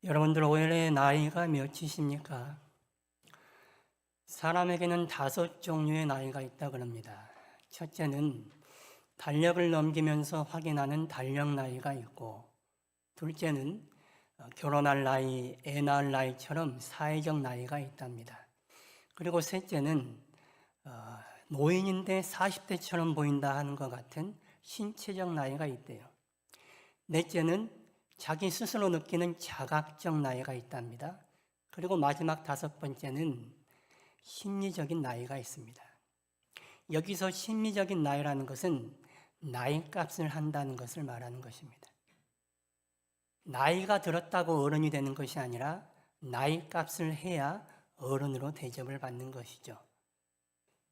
여러분들 올해 나이가 몇이십니까? 사람에게는 5종류의 나이가 있다고 합니다. 첫째는 달력을 넘기면서 확인하는 달력 나이가 있고, 둘째는 결혼할 나이, 애 낳을 나이처럼 사회적 나이가 있답니다. 그리고 셋째는 노인인데 40대처럼 보인다 하는 것 같은 신체적 나이가 있대요. 넷째는 자기 스스로 느끼는 자각적 나이가 있답니다. 그리고 마지막 5번째는 심리적인 나이가 있습니다. 여기서 심리적인 나이라는 것은 나이값을 한다는 것을 말하는 것입니다. 나이가 들었다고 어른이 되는 것이 아니라 나이값을 해야 어른으로 대접을 받는 것이죠.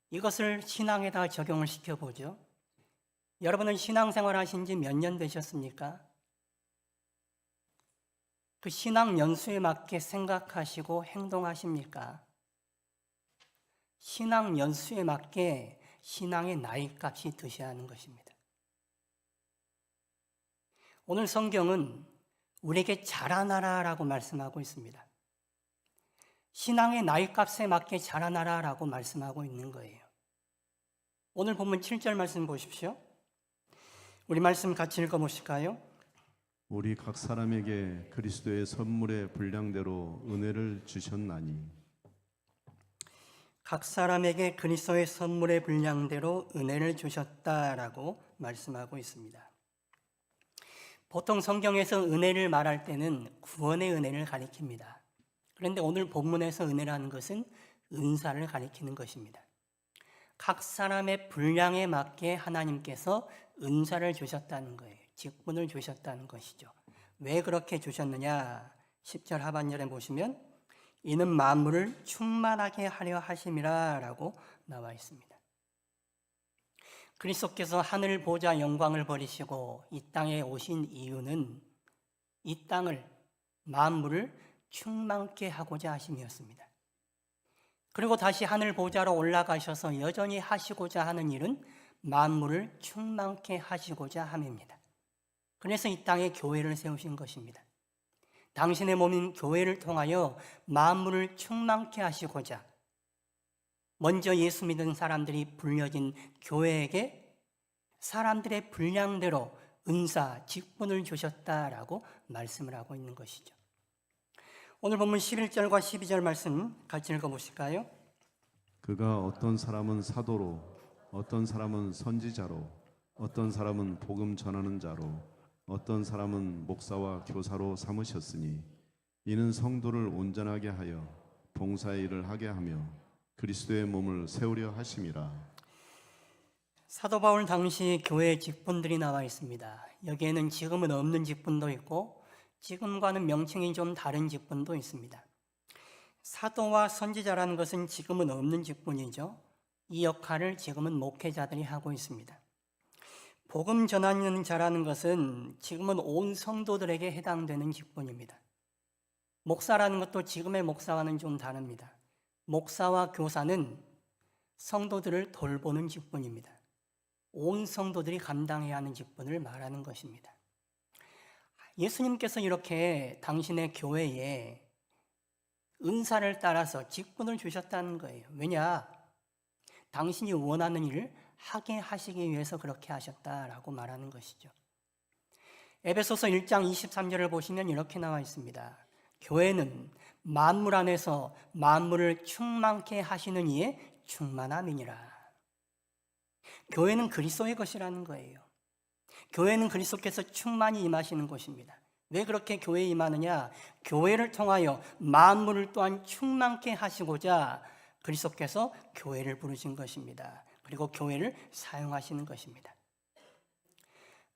이것을 신앙에다 적용을 시켜보죠. 여러분은 신앙생활 하신 지 몇 년 되셨습니까? 그 신앙 연수에 맞게 생각하시고 행동하십니까? 신앙 연수에 맞게 신앙의 나이값이 드셔야 하는 것입니다. 오늘 성경은 우리에게 자라나라라고 말씀하고 있습니다. 신앙의 나이값에 맞게 자라나라라고 말씀하고 있는 거예요. 오늘 본문 7절 말씀 보십시오. 우리 말씀 같이 읽어보실까요? 우리 각 사람에게 그리스도의 선물의 분량대로 은혜를 주셨나니. 각 사람에게 그리스도의 선물의 분량대로 은혜를 주셨다라고 말씀하고 있습니다. 보통 성경에서 은혜를 말할 때는 구원의 은혜를 가리킵니다. 그런데 오늘 본문에서 은혜라는 것은 은사를 가리키는 것입니다. 각 사람의 분량에 맞게 하나님께서 은사를 주셨다는 거예요. 직분을 주셨다는 것이죠. 왜 그렇게 주셨느냐? 10절 하반절에 보시면 이는 만물을 충만하게 하려 하심이라 라고 나와 있습니다. 그리스도께서 하늘 보좌 영광을 버리시고 이 땅에 오신 이유는 이 땅을, 만물을 충만케 하고자 하심이었습니다. 그리고 다시 하늘 보좌로 올라가셔서 여전히 하시고자 하는 일은 만물을 충만케 하시고자 함입니다. 그래서 이 땅에 교회를 세우신 것입니다. 당신의 몸인 교회를 통하여 만물을 충만케 하시고자 먼저 예수 믿은 사람들이 불려진 교회에게 사람들의 분량대로 은사, 직분을 주셨다라고 말씀을 하고 있는 것이죠. 오늘 본문 11절과 12절 말씀 같이 읽어보실까요? 그가 어떤 사람은 사도로, 어떤 사람은 선지자로, 어떤 사람은 복음 전하는 자로, 어떤 사람은 목사와 교사로 삼으셨으니 이는 성도를 온전하게 하여 봉사의 일을 하게 하며 그리스도의 몸을 세우려 하심이라. 사도 바울 당시 교회의 직분들이 나와 있습니다. 여기에는 지금은 없는 직분도 있고 지금과는 명칭이 좀 다른 직분도 있습니다. 사도와 선지자라는 것은 지금은 없는 직분이죠. 이 역할을 지금은 목회자들이 하고 있습니다. 복음 전하는 자라는 것은 지금은 온 성도들에게 해당되는 직분입니다. 목사라는 것도 지금의 목사와는 좀 다릅니다. 목사와 교사는 성도들을 돌보는 직분입니다. 온 성도들이 감당해야 하는 직분을 말하는 것입니다. 예수님께서 이렇게 당신의 교회에 은사를 따라서 직분을 주셨다는 거예요. 왜냐? 당신이 원하는 일을 하게 하시기 위해서 그렇게 하셨다라고 말하는 것이죠. 에베소서 1장 23절을 보시면 이렇게 나와 있습니다. 교회는 만물 안에서 만물을 충만케 하시는 이의 충만함이니라. 교회는 그리스도의 것이라는 거예요. 교회는 그리스도께서 충만히 임하시는 것입니다. 왜 그렇게 교회에 임하느냐? 교회를 통하여 만물을 또한 충만케 하시고자 그리스도께서 교회를 부르신 것입니다. 그리고 교회를 사용하시는 것입니다.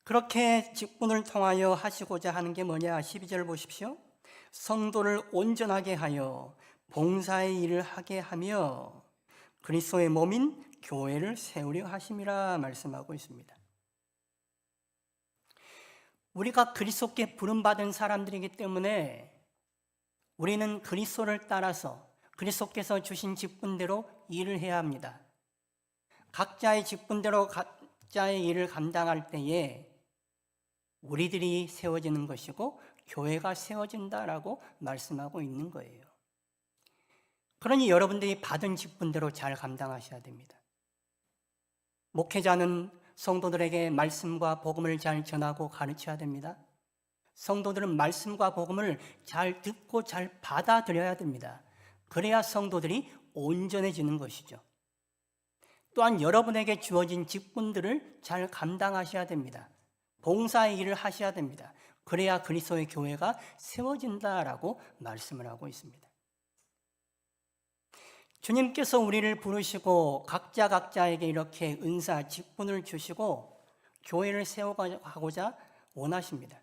그렇게 직분을 통하여 하시고자 하는 게 뭐냐? 12절 보십시오. 성도를 온전하게 하여 봉사의 일을 하게 하며 그리스도의 몸인 교회를 세우려 하심이라 말씀하고 있습니다. 우리가 그리스도께 부름받은 사람들이기 때문에 우리는 그리스도를 따라서 그리스도께서 주신 직분대로 일을 해야 합니다. 각자의 직분대로 각자의 일을 감당할 때에 우리들이 세워지는 것이고 교회가 세워진다라고 말씀하고 있는 거예요. 그러니 여러분들이 받은 직분대로 잘 감당하셔야 됩니다. 목회자는 성도들에게 말씀과 복음을 잘 전하고 가르쳐야 됩니다. 성도들은 말씀과 복음을 잘 듣고 잘 받아들여야 됩니다. 그래야 성도들이 온전해지는 것이죠. 또한 여러분에게 주어진 직분들을 잘 감당하셔야 됩니다. 봉사의 일을 하셔야 됩니다. 그래야 그리스도의 교회가 세워진다라고 말씀을 하고 있습니다. 주님께서 우리를 부르시고 각자에게 이렇게 은사, 직분을 주시고 교회를 세워가고자 원하십니다.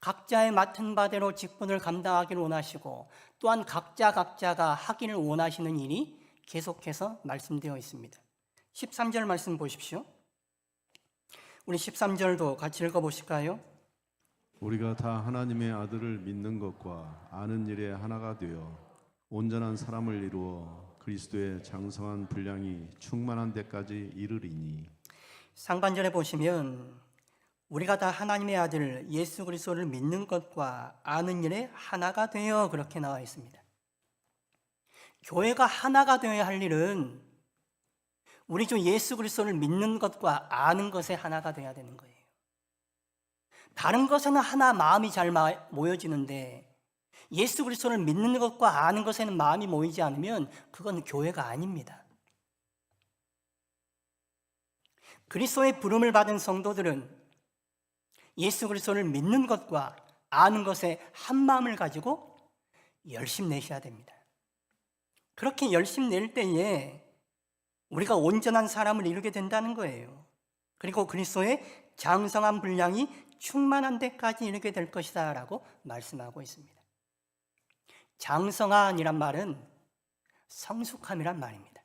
각자의 맡은 바대로 직분을 감당하기를 원하시고 또한 각자가 하기를 원하시는 일이 계속해서 말씀되어 있습니다. 13절 말씀 보십시오. 우리 13절도 같이 읽어보실까요? 우리가 다 하나님의 아들을 믿는 것과 아는 일에 하나가 되어 온전한 사람을 이루어 그리스도의 장성한 분량이 충만한 데까지 이르리니. 상반절에 보시면 우리가 다 하나님의 아들 예수 그리스도를 믿는 것과 아는 일에 하나가 되어 그렇게 나와 있습니다. 교회가 하나가 되어야 할 일은 우리 주 예수 그리스도를 믿는 것과 아는 것에 하나가 되어야 되는 거예요. 다른 것에는 하나 마음이 잘 모여지는데 예수 그리스도를 믿는 것과 아는 것에는 마음이 모이지 않으면 그건 교회가 아닙니다. 그리스도의 부름을 받은 성도들은 예수 그리스도를 믿는 것과 아는 것에 한 마음을 가지고 열심 내셔야 됩니다. 그렇게 열심 낼 때에 우리가 온전한 사람을 이루게 된다는 거예요. 그리고 그리스도의 장성한 분량이 충만한 데까지 이르게 될 것이다 라고 말씀하고 있습니다. 장성한이란 말은 성숙함이란 말입니다.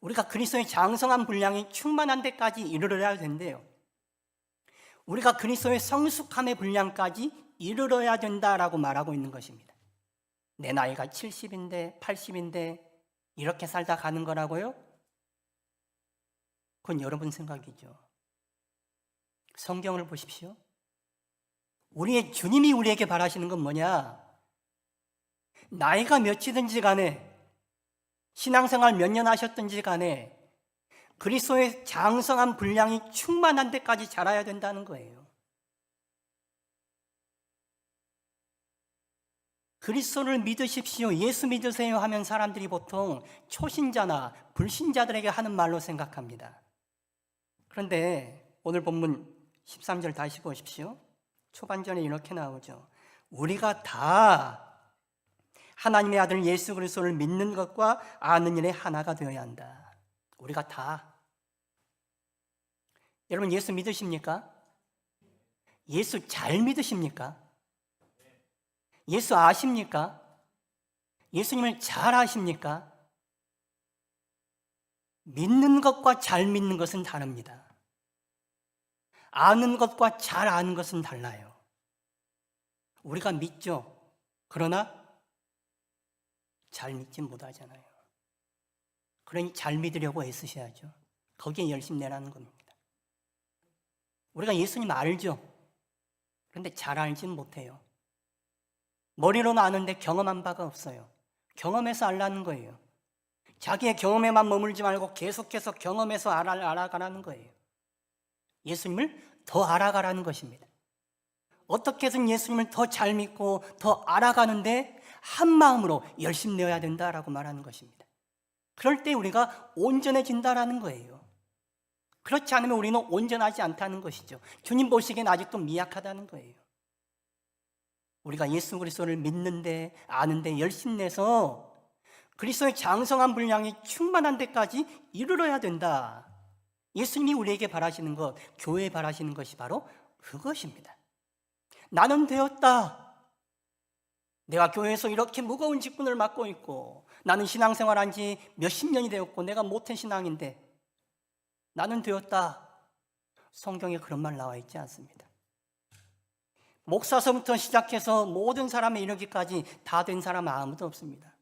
우리가 그리스도의 장성한 분량이 충만한 데까지 이르러야 된대요. 우리가 그리스도의 성숙함의 분량까지 이르러야 된다라고 말하고 있는 것입니다. 내 나이가 70인데 80인데 이렇게 살다 가는 거라고요? 그건 여러분 생각이죠. 성경을 보십시오. 우리의 주님이 우리에게 바라시는 건 뭐냐? 나이가 몇이든지 간에 신앙생활 몇 년 하셨든지 간에 그리스도의 장성한 분량이 충만한 데까지 자라야 된다는 거예요. 그리스도를 믿으십시오, 예수 믿으세요 하면 사람들이 보통 초신자나 불신자들에게 하는 말로 생각합니다. 그런데 오늘 본문 13절 다시 보십시오. 초반전에 이렇게 나오죠. 우리가 다 하나님의 아들 예수 그리스도를 믿는 것과 아는 일에 하나가 되어야 한다. 우리가 다. 여러분 예수 믿으십니까? 예수 잘 믿으십니까? 예수 아십니까? 예수님을 잘 아십니까? 믿는 것과 잘 믿는 것은 다릅니다. 아는 것과 잘 아는 것은 달라요. 우리가 믿죠. 그러나 잘 믿지 못하잖아요. 그러니 잘 믿으려고 애쓰셔야죠. 거기에 열심 내라는 겁니다. 우리가 예수님 알죠. 그런데 잘 알지는 못해요. 머리로는 아는데 경험한 바가 없어요. 경험해서 알라는 거예요. 자기의 경험에만 머물지 말고 계속해서 경험해서 알아가라는 거예요. 예수님을 더 알아가라는 것입니다. 어떻게 해서 예수님을 더 잘 믿고 더 알아가는데 한 마음으로 열심 내어야 된다라고 말하는 것입니다. 그럴 때 우리가 온전해진다라는 거예요. 그렇지 않으면 우리는 온전하지 않다는 것이죠. 주님 보시기엔 아직도 미약하다는 거예요. 우리가 예수 그리스도를 믿는데 아는데 열심 내서 그리스도의 장성한 분량이 충만한 데까지 이르러야 된다. 예수님이 우리에게 바라시는 것, 교회에 바라시는 것이 바로 그것입니다. 나는 되었다. 내가 교회에서 이렇게 무거운 직분을 맡고 있고 나는 신앙생활 한 지 몇십 년이 되었고 내가 모태신앙인데 나는 되었다. 성경에 그런 말 나와 있지 않습니다. 목사서부터 시작해서 모든 사람에 이르기까지 다 된 사람 아무도 없습니다.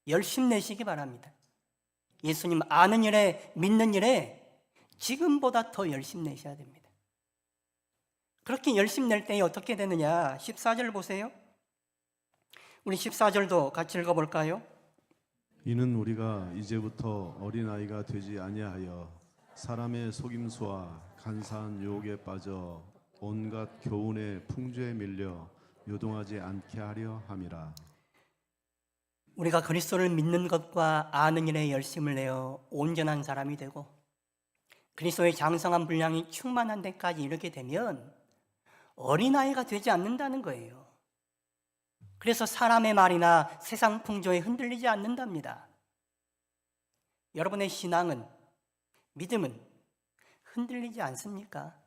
열심 내시기 바랍니다. 예수님 아는 일에 믿는 일에 지금보다 더 열심 내셔야 됩니다. 그렇게 열심 낼 때에 어떻게 되느냐? 14절 보세요. 우리 14절도 같이 읽어볼까요? 이는 우리가 이제부터 어린아이가 되지 아니하여 사람의 속임수와 간사한 유혹에 빠져 온갖 교훈의 풍조에 밀려 요동하지 않게 하려 함이라. 우리가 그리스도를 믿는 것과 아는 일에 열심을 내어 온전한 사람이 되고 그리스도의 장성한 분량이 충만한 데까지 이르게 되면 어린아이가 되지 않는다는 거예요. 그래서 사람의 말이나 세상 풍조에 흔들리지 않는답니다. 여러분의 신앙은, 믿음은 흔들리지 않습니까?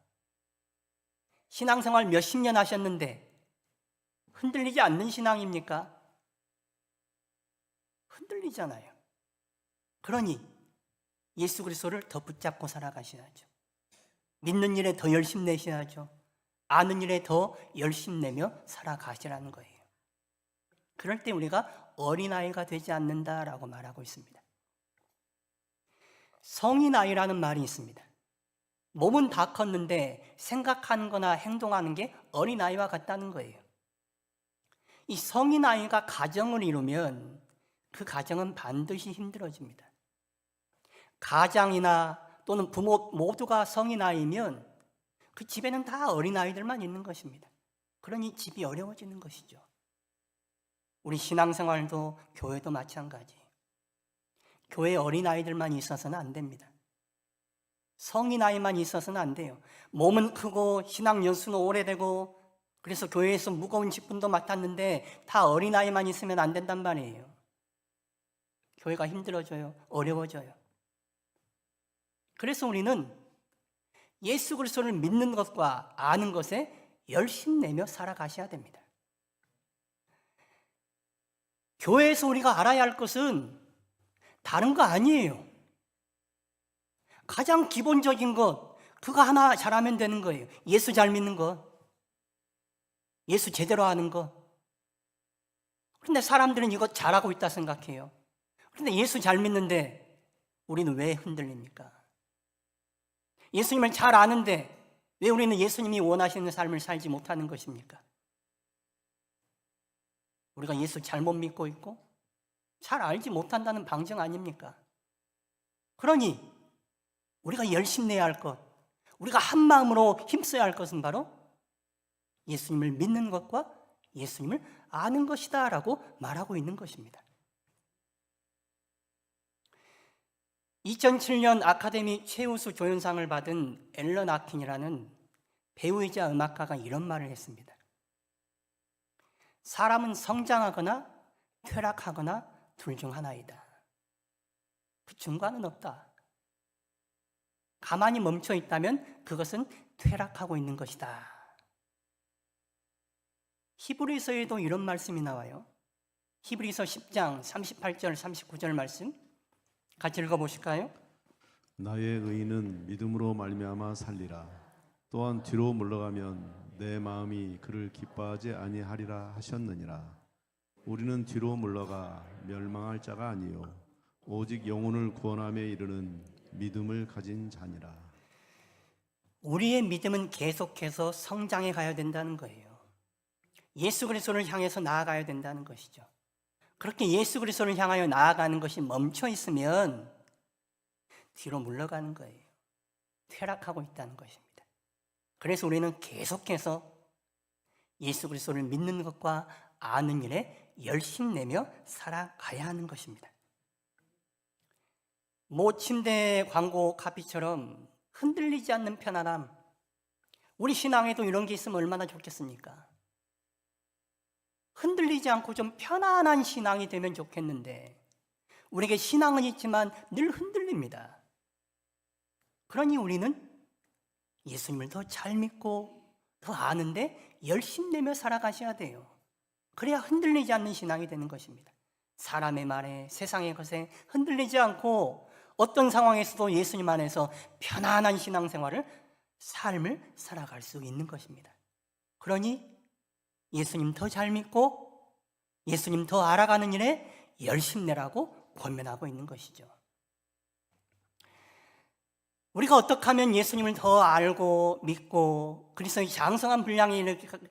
신앙생활 몇십 년 하셨는데 흔들리지 않는 신앙입니까? 흔들리잖아요. 그러니 예수 그리스도를 더 붙잡고 살아가셔야죠. 믿는 일에 더 열심 내셔야죠. 아는 일에 더 열심 내며 살아가시라는 거예요. 그럴 때 우리가 어린아이가 되지 않는다라고 말하고 있습니다. 성인아이라는 말이 있습니다. 몸은 다 컸는데 생각하는 거나 행동하는 게 어린아이와 같다는 거예요. 이 성인아이가 가정을 이루면 그 가정은 반드시 힘들어집니다. 가장이나 또는 부모 모두가 성인아이면 그 집에는 다 어린아이들만 있는 것입니다. 그러니 집이 어려워지는 것이죠. 우리 신앙생활도 교회도 마찬가지. 교회에 어린아이들만 있어서는 안 됩니다. 성인아이만 있어서는 안 돼요. 몸은 크고 신앙 연수는 오래되고 그래서 교회에서 무거운 직분도 맡았는데 다 어린아이만 있으면 안 된단 말이에요. 교회가 힘들어져요. 어려워져요. 그래서 우리는 예수 그리스도를 믿는 것과 아는 것에 열심 내며 살아가셔야 됩니다. 교회에서 우리가 알아야 할 것은 다른 거 아니에요. 가장 기본적인 것, 그거 하나 잘하면 되는 거예요. 예수 잘 믿는 것, 예수 제대로 아는 것. 그런데 사람들은 이거 잘하고 있다 생각해요. 그런데 예수 잘 믿는데 우리는 왜 흔들립니까? 예수님을 잘 아는데 왜 우리는 예수님이 원하시는 삶을 살지 못하는 것입니까? 우리가 예수 잘못 믿고 있고 잘 알지 못한다는 방증 아닙니까? 그러니 우리가 열심 내야 할 것, 우리가 한 마음으로 힘써야 할 것은 바로 예수님을 믿는 것과 예수님을 아는 것이다 라고 말하고 있는 것입니다. 2007년 아카데미 최우수 조연상을 받은 앨런 아킨이라는 배우이자 음악가가 이런 말을 했습니다. 사람은 성장하거나 퇴락하거나 둘 중 하나이다. 그 중간은 없다. 가만히 멈춰 있다면 그것은 퇴락하고 있는 것이다. 히브리서에도 이런 말씀이 나와요. 히브리서 10장 38절 39절 말씀 같이 읽어보실까요? 나의 의인은 믿음으로 말미암아 살리라. 또한 뒤로 물러가면 내 마음이 그를 기뻐하지 아니하리라 하셨느니라. 우리는 뒤로 물러가 멸망할 자가 아니요 오직 영혼을 구원함에 이르는 믿음을 가진 자니라. 우리의 믿음은 계속해서 성장해 가야 된다는 거예요. 예수 그리스도를 향해서 나아가야 된다는 것이죠. 그렇게 예수 그리스도를 향하여 나아가는 것이 멈춰 있으면 뒤로 물러가는 거예요. 퇴락하고 있다는 것입니다. 그래서 우리는 계속해서 예수 그리스도를 믿는 것과 아는 일에 열심 내며 살아가야 하는 것입니다. 모 침대 광고 카피처럼 흔들리지 않는 편안함, 우리 신앙에도 이런 게 있으면 얼마나 좋겠습니까? 흔들리지 않고 좀 편안한 신앙이 되면 좋겠는데 우리에게 신앙은 있지만 늘 흔들립니다. 그러니 우리는 예수님을 더 잘 믿고 더 아는데 열심 내며 살아가셔야 돼요. 그래야 흔들리지 않는 신앙이 되는 것입니다. 사람의 말에 세상의 것에 흔들리지 않고 어떤 상황에서도 예수님 안에서 편안한 신앙생활을 삶을 살아갈 수 있는 것입니다. 그러니 예수님 더 잘 믿고 예수님 더 알아가는 일에 열심 내라고 권면하고 있는 것이죠. 우리가 어떻게 하면 예수님을 더 알고 믿고 그리스도의 장성한 분량에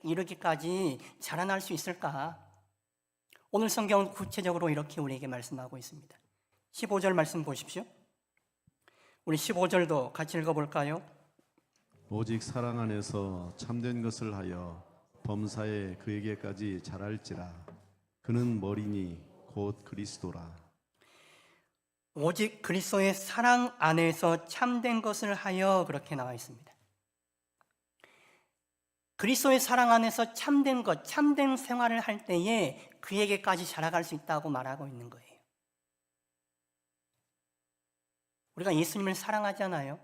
이르기까지 자라날 수 있을까? 오늘 성경은 구체적으로 이렇게 우리에게 말씀하고 있습니다. 15절 말씀 보십시오. 우리 15절도 같이 읽어볼까요? 오직 사랑 안에서 참된 것을 하여 범사에 그에게까지 자랄지라. 그는 머리니 곧 그리스도라. 오직 그리스도의 사랑 안에서 참된 것을 하여, 그렇게 나와 있습니다. 그리스도의 사랑 안에서 참된 것, 참된 생활을 할 때에 그에게까지 자라갈 수 있다고 말하고 있는 거예요. 우리가 예수님을 사랑하잖아요.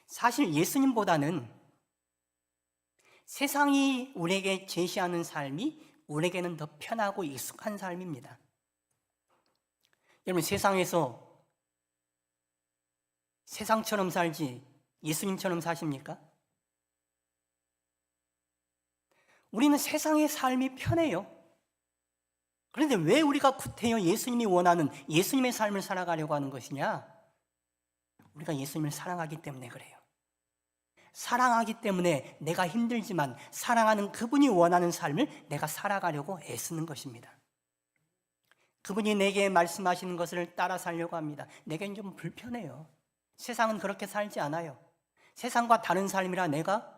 사실 예수님보다는 세상이 우리에게 제시하는 삶이 우리에게는 더 편하고 익숙한 삶입니다. 여러분, 세상에서 세상처럼 살지 예수님처럼 사십니까? 우리는 세상의 삶이 편해요. 그런데 왜 우리가 구태여 예수님이 원하는 예수님의 삶을 살아가려고 하는 것이냐? 우리가 예수님을 사랑하기 때문에 그래요. 사랑하기 때문에 내가 힘들지만 사랑하는 그분이 원하는 삶을 내가 살아가려고 애쓰는 것입니다. 그분이 내게 말씀하시는 것을 따라 살려고 합니다. 내겐 좀 불편해요. 세상은 그렇게 살지 않아요. 세상과 다른 삶이라 내가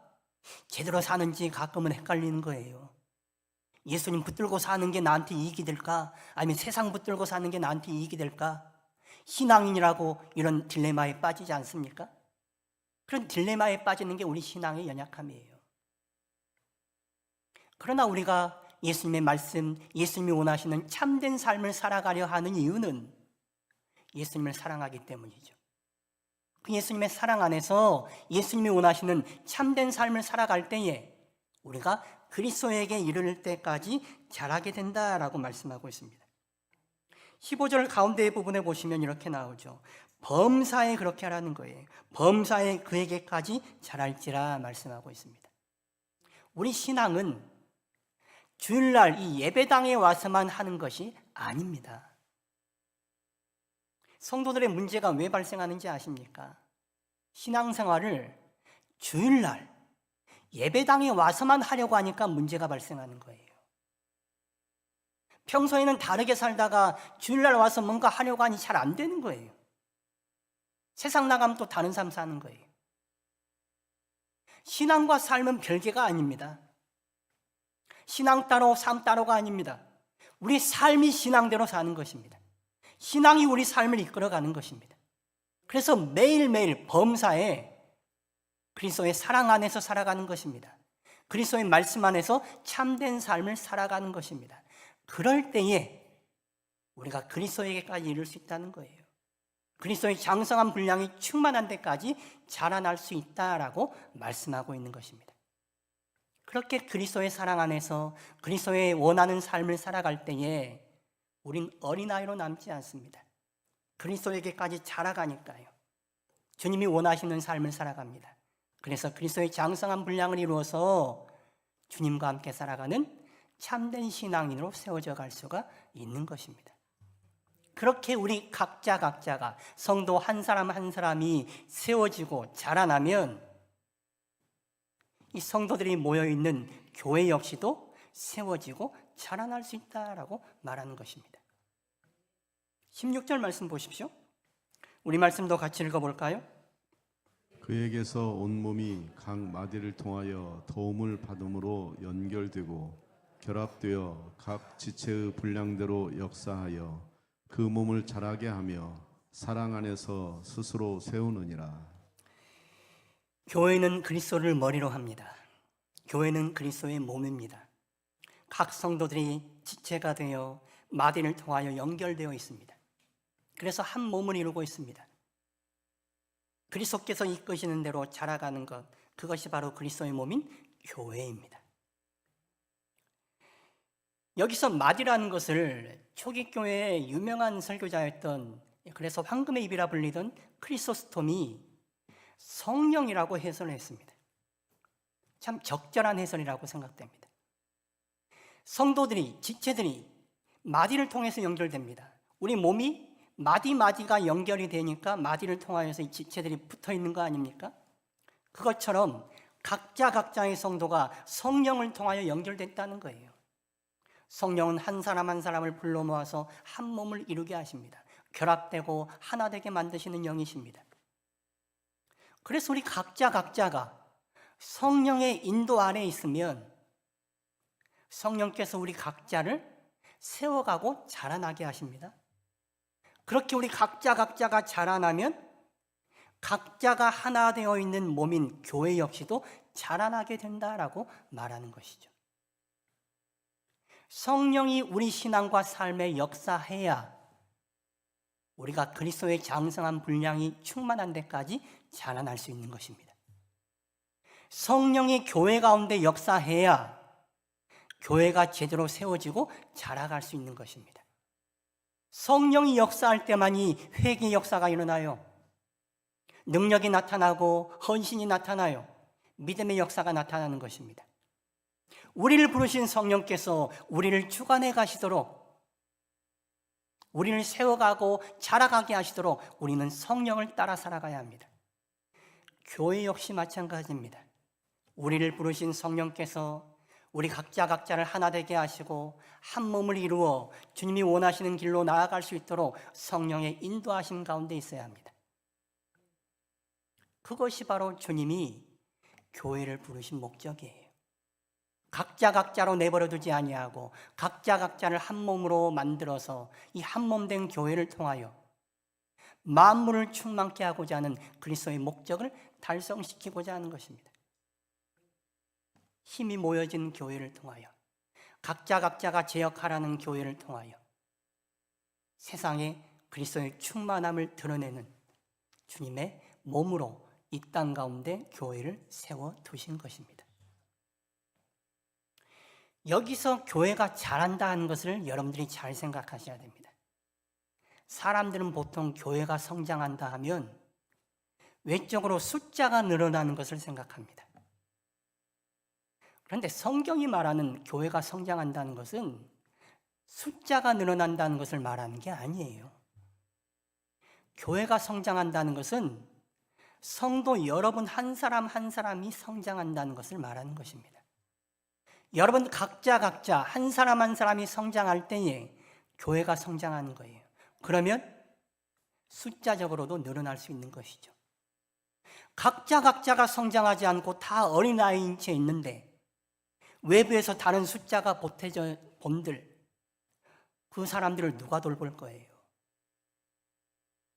제대로 사는지 가끔은 헷갈리는 거예요. 예수님 붙들고 사는 게 나한테 이익이 될까? 아니면 세상 붙들고 사는 게 나한테 이익이 될까? 신앙인이라고 이런 딜레마에 빠지지 않습니까? 그런 딜레마에 빠지는 게 우리 신앙의 연약함이에요. 그러나 우리가 예수님의 말씀, 예수님이 원하시는 참된 삶을 살아가려 하는 이유는 예수님을 사랑하기 때문이죠. 그 예수님의 사랑 안에서 예수님이 원하시는 참된 삶을 살아갈 때에 우리가 그리스도에게 이를 때까지 자라게 된다라고 말씀하고 있습니다. 15절 가운데 부분에 보시면 이렇게 나오죠. 범사에 그렇게 하라는 거예요. 범사에 그에게까지 자랄지라 말씀하고 있습니다. 우리 신앙은 주일날 이 예배당에 와서만 하는 것이 아닙니다. 성도들의 문제가 왜 발생하는지 아십니까? 신앙생활을 주일날 예배당에 와서만 하려고 하니까 문제가 발생하는 거예요. 평소에는 다르게 살다가 주일날 와서 뭔가 하려고 하니 잘 안 되는 거예요. 세상 나가면 또 다른 삶 사는 거예요. 신앙과 삶은 별개가 아닙니다. 신앙 따로 삶 따로가 아닙니다. 우리 삶이 신앙대로 사는 것입니다. 신앙이 우리 삶을 이끌어가는 것입니다. 그래서 매일매일 범사에 그리스도의 사랑 안에서 살아가는 것입니다. 그리스도의 말씀 안에서 참된 삶을 살아가는 것입니다. 그럴 때에 우리가 그리스도에게까지 이룰 수 있다는 거예요. 그리스도의 장성한 분량이 충만한 데까지 자라날 수 있다라고 말씀하고 있는 것입니다. 그렇게 그리스도의 사랑 안에서 그리스도의 원하는 삶을 살아갈 때에 우린 어린아이로 남지 않습니다. 그리스도에게까지 자라가니까요. 주님이 원하시는 삶을 살아갑니다. 그래서 그리스도의 장성한 분량을 이루어서 주님과 함께 살아가는 참된 신앙인으로 세워져 갈 수가 있는 것입니다. 그렇게 우리 각자가 성도 한 사람 한 사람이 세워지고 자라나면 이 성도들이 모여있는 교회 역시도 세워지고 자라날 수 있다라고 말하는 것입니다. 16절 말씀 보십시오. 우리 말씀도 같이 읽어볼까요? 그에게서 온몸이 각 마디를 통하여 도움을 받음으로 연결되고 결합되어 각 지체의 분량대로 역사하여 그 몸을 자라게 하며 사랑 안에서 스스로 세우느니라. 교회는 그리스도를 머리로 합니다. 교회는 그리스도의 몸입니다. 각 성도들이 지체가 되어 마디를 통하여 연결되어 있습니다. 그래서 한 몸을 이루고 있습니다. 그리스도께서 이끄시는 대로 자라가는 것, 그것이 바로 그리스도의 몸인 교회입니다. 여기서 마디라는 것을 초기 교회의 유명한 설교자였던, 그래서 황금의 입이라 불리던 크리소스톰이 성령이라고 해설을 했습니다. 참 적절한 해설이라고 생각됩니다. 성도들이, 지체들이 마디를 통해서 연결됩니다. 우리 몸이 마디마디가 연결이 되니까 마디를 통하여서 이 지체들이 붙어 있는 거 아닙니까? 그것처럼 각자의 성도가 성령을 통하여 연결됐다는 거예요. 성령은 한 사람 한 사람을 불러 모아서 한 몸을 이루게 하십니다. 결합되고 하나 되게 만드시는 영이십니다. 그래서 우리 각자가 성령의 인도 아래 있으면 성령께서 우리 각자를 세워가고 자라나게 하십니다. 그렇게 우리 각자가 자라나면 각자가 하나 되어 있는 몸인 교회 역시도 자라나게 된다라고 말하는 것이죠. 성령이 우리 신앙과 삶에 역사해야 우리가 그리스도의 장성한 분량이 충만한 데까지 자라날 수 있는 것입니다. 성령이 교회 가운데 역사해야 교회가 제대로 세워지고 자라갈 수 있는 것입니다. 성령이 역사할 때만이 회개의 역사가 일어나요. 능력이 나타나고 헌신이 나타나요. 믿음의 역사가 나타나는 것입니다. 우리를 부르신 성령께서 우리를 주관해 가시도록, 우리를 세워가고 자라가게 하시도록 우리는 성령을 따라 살아가야 합니다. 교회 역시 마찬가지입니다. 우리를 부르신 성령께서 우리 각자를 하나 되게 하시고 한 몸을 이루어 주님이 원하시는 길로 나아갈 수 있도록 성령의 인도하심 가운데 있어야 합니다. 그것이 바로 주님이 교회를 부르신 목적이에요. 각자로 내버려 두지 아니하고 각자를 한 몸으로 만들어서 이 한 몸 된 교회를 통하여 만물을 충만케 하고자 하는 그리스도의 목적을 달성시키고자 하는 것입니다. 힘이 모여진 교회를 통하여 각자가 제 역할하는 교회를 통하여 세상에 그리스도의 충만함을 드러내는 주님의 몸으로 이 땅 가운데 교회를 세워두신 것입니다. 여기서 교회가 자란다 하는 것을 여러분들이 잘 생각하셔야 됩니다. 사람들은 보통 교회가 성장한다 하면 외적으로 숫자가 늘어나는 것을 생각합니다. 그런데 성경이 말하는 교회가 성장한다는 것은 숫자가 늘어난다는 것을 말하는 게 아니에요. 교회가 성장한다는 것은 성도 여러분 한 사람 한 사람이 성장한다는 것을 말하는 것입니다. 여러분 각자 한 사람 한 사람이 성장할 때에 교회가 성장하는 거예요. 그러면 숫자적으로도 늘어날 수 있는 것이죠. 각자가 성장하지 않고 다 어린아이인 채 있는데 외부에서 다른 숫자가 보태져 본들 그 사람들을 누가 돌볼 거예요?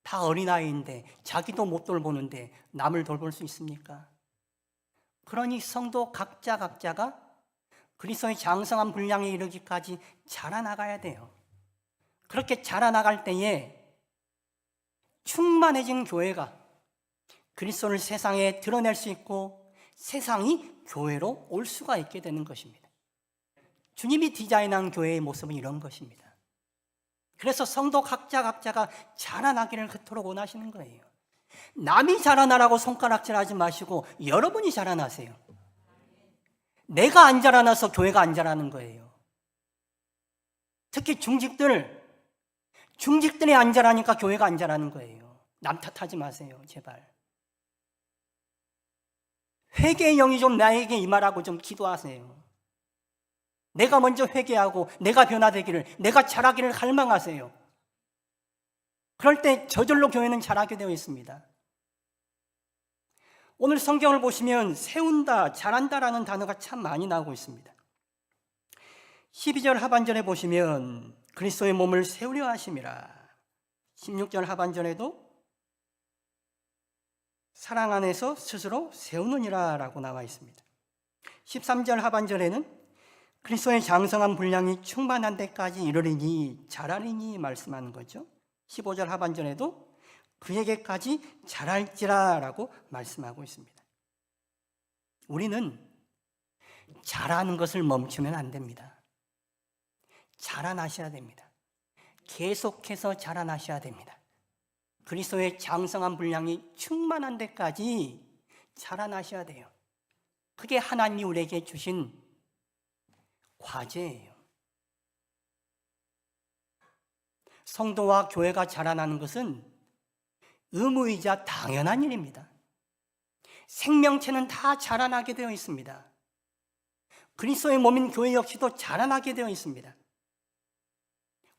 다 어린아이인데 자기도 못 돌보는데 남을 돌볼 수 있습니까? 그러니 성도 각자가 그리스도의 장성한 분량에 이르기까지 자라나가야 돼요. 그렇게 자라나갈 때에 충만해진 교회가 그리스도를 세상에 드러낼 수 있고 세상이 교회로 올 수가 있게 되는 것입니다. 주님이 디자인한 교회의 모습은 이런 것입니다. 그래서 성도 각자가 자라나기를 그토록 원하시는 거예요. 남이 자라나라고 손가락질하지 마시고 여러분이 자라나세요. 내가 안 자라나서 교회가 안 자라는 거예요. 특히 중직들이 안 자라니까 교회가 안 자라는 거예요. 남 탓하지 마세요, 제발. 회개의 영이 좀 나에게 임하라고 좀 기도하세요. 내가 먼저 회개하고 내가 변화되기를, 내가 자라기를 갈망하세요. 그럴 때 저절로 교회는 자라게 되어 있습니다. 오늘 성경을 보시면 세운다, 자란다라는 단어가 참 많이 나오고 있습니다. 12절 하반절에 보시면 그리스도의 몸을 세우려 하심이라. 16절 하반절에도 사랑 안에서 스스로 세우느니라 라고 나와 있습니다. 13절 하반절에는 그리스도의 장성한 분량이 충만한 데까지 이르리니 자라리니 말씀하는 거죠. 15절 하반절에도 그에게까지 자랄지라 라고 말씀하고 있습니다. 우리는 자라는 것을 멈추면 안 됩니다. 자라나셔야 됩니다. 계속해서 자라나셔야 됩니다. 그리스도의 장성한 분량이 충만한 데까지 자라나셔야 돼요. 그게 하나님이 우리에게 주신 과제예요. 성도와 교회가 자라나는 것은 의무이자 당연한 일입니다. 생명체는 다 자라나게 되어 있습니다. 그리스도의 몸인 교회 역시도 자라나게 되어 있습니다.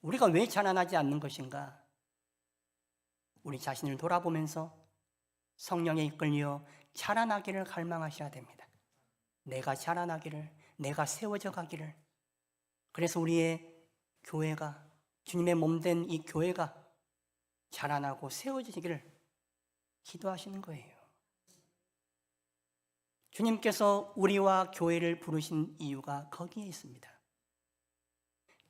우리가 왜 자라나지 않는 것인가? 우리 자신을 돌아보면서 성령에 이끌려 자라나기를 갈망하셔야 됩니다. 내가 자라나기를, 내가 세워져 가기를. 그래서 우리의 교회가, 주님의 몸된 이 교회가 자라나고 세워지기를 기도하시는 거예요. 주님께서 우리와 교회를 부르신 이유가 거기에 있습니다.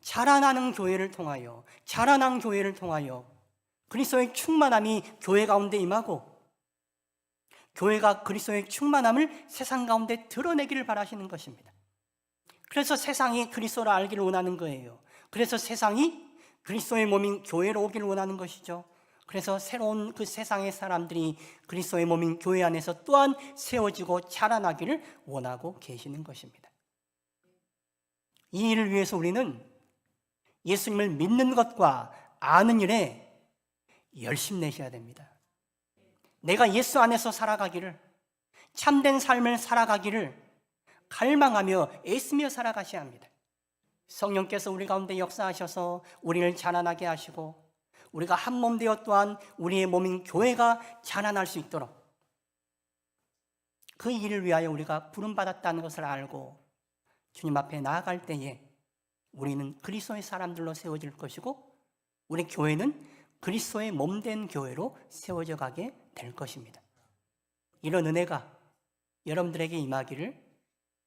자라나는 교회를 통하여, 자라난 교회를 통하여 그리스도의 충만함이 교회 가운데 임하고, 교회가 그리스도의 충만함을 세상 가운데 드러내기를 바라시는 것입니다. 그래서 세상이 그리스도를 알기를 원하는 거예요. 그래서 세상이 그리스도의 몸인 교회로 오기를 원하는 것이죠. 그래서 새로운 그 세상의 사람들이 그리스도의 몸인 교회 안에서 또한 세워지고 자라나기를 원하고 계시는 것입니다. 이 일을 위해서 우리는 예수님을 믿는 것과 아는 일에 열심 내셔야 됩니다. 내가 예수 안에서 살아가기를, 참된 삶을 살아가기를 갈망하며 애쓰며 살아가셔야 합니다. 성령께서 우리 가운데 역사하셔서 우리를 자라나게 하시고, 우리가 한 몸 되어 또한 우리의 몸인 교회가 자라날 수 있도록 그 일을 위하여 우리가 부름받았다는 것을 알고 주님 앞에 나아갈 때에 우리는 그리스도의 사람들로 세워질 것이고, 우리 교회는 그리스도의 몸된 교회로 세워져 가게 될 것입니다. 이런 은혜가 여러분들에게 임하기를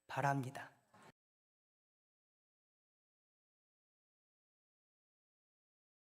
바랍니다.